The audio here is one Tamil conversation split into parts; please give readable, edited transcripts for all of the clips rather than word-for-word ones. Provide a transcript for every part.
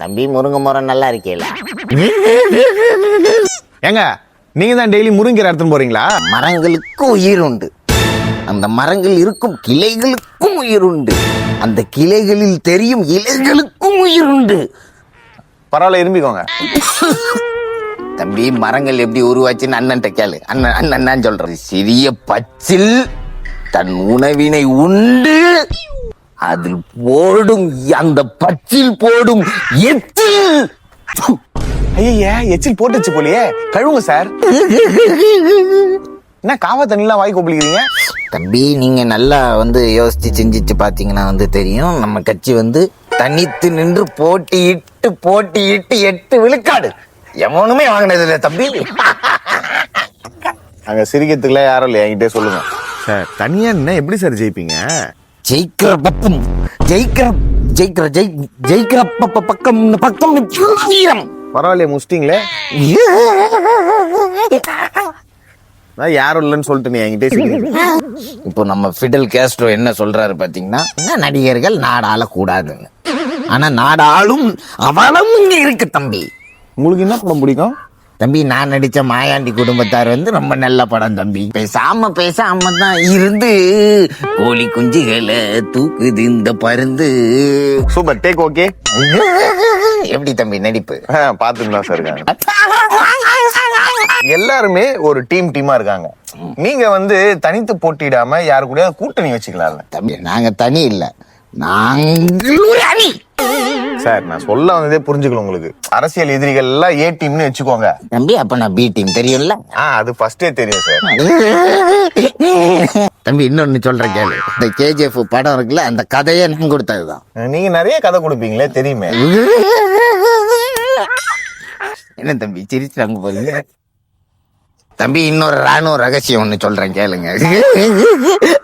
தம்பி முருங்கை மரம் நல்லா இருக்கேல. ஏங்க நீங்க தான் டெய்லி முருங்கீரை எடுத்துன்னு போறீங்களா? மரங்களுக்கு உயிர் உண்டு. அந்த மரங்கள் இருக்கும் கிளைகளுக்கும் உயிர் உண்டு. அந்த கிளைகளில் தெரியும் இலைகளுக்கும் உயிர் உண்டு. பரவாயில்ல, இரும்பிக்கோங்க. தம்பி மரங்கள் எப்படி உருவாச்சுன்னு அண்ணன்ட்ட கேளு. அண்ணன் சொல்றது, சிறிய பச்சில் தன் உணவினை உண்டு அதில் போடும் அந்த பச்சில் போடும் எச்சில். ஐயா எச்சில் போட்டுச்சு போலியே, கழுவுங்க சார். என்ன காவா தண்ணிலாம் வாய் கொப்பளிக்கிறீங்க? தம்பி நீங்க நல்லா யோசிச்சு செஞ்சிச்சு பாத்தீங்கன்னா தெரியும். நம்ம கட்சி தனித்து நின்று போட்டியிட்டு 8 விழுக்காடு எவனுமே வாங்கினது இல்லை தம்பி. அங்க சிரிக்கிறதுக்குல யாரும் இல்லையா? என்கிட்ட சொல்லுங்க சார். தனியா என்ன எப்படி சார் ஜெயிப்பீங்க? ஜெயிக்கிற பக்கம் ஜெயிக்கிற பக்கம் வீரம். பரவாயில்லையே, முடிச்சிட்டீங்களே. யாரும் இல்லைன்னு சொல்லிட்டு நீ என்கிட்ட சொல்லுங்க. இப்போ நம்ம ஃபிடல் கேஸ்ட்ரோ என்ன சொல்றாரு பாத்தீங்கன்னா, நடிகர்கள் நாடாள கூடாதுன்னு. ஆனா நாடாளும் அவலம் இங்க இருக்கு தம்பி. உங்களுக்கு என்ன படம் பிடிக்கும்? தம்பி நான் நடிச்ச மாயாண்டி குடும்பத்தார் ரொம்ப நல்ல படம் தம்பி. பேசாம தான் இருந்து கோழி குஞ்சுகளை தூக்குது இந்த பருந்து. Super, take okay. எப்படி தம்பி நடிப்பு? பாத்துட்டு தான் சார் இருக்காங்க. எல்லாருமே ஒரு டீமா இருக்காங்க. நீங்க தனித்து போட்டிடாம யாரு கூட கூட்டணி வச்சுக்கலாம்ல தம்பி. நாங்க தனி இல்ல, நாங்கள் அணி சார். நான் சொல்ல வந்ததே புரிஞ்சுக்கணும் உங்களுக்கு. அரசியல் எதிரிகள் எல்லாம் ஏ டீம்னு வச்சுக்கோங்க தம்பி. அப்ப நான் பி டீம் தெரியும்ல? அது ஃபர்ஸ்டே தெரியும் சார். தம்பி இன்னொன்னு சொல்றேன் கேளு. இந்த KGF படம் இருக்குல்ல, அந்த கதையை நான் கொடுத்ததுதான். நீங்க நிறைய கதை கொடுப்பீங்களே, தெரியுமே. என்ன தம்பி சிரிச்சாங்க போறீங்க? தம்பி இன்னொரு ராணுவ ரகசியம் ஒண்ணு சொல்றேன் கேளுங்க.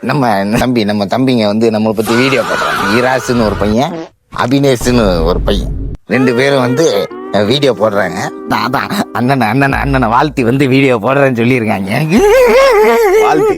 நம்ம தம்பிங்க நம்மளை பத்தி வீடியோ போடுறாங்க. ஈராஸ்ன்னு ஒரு பையன், அபினேஷ்னு ஒரு பையன், 2 பேரும் வீடியோ போடுறாங்க. அதான் அண்ணனை வாழ்த்தி வீடியோ போடுறேன்னு சொல்லியிருக்காங்க. வாழ்த்தி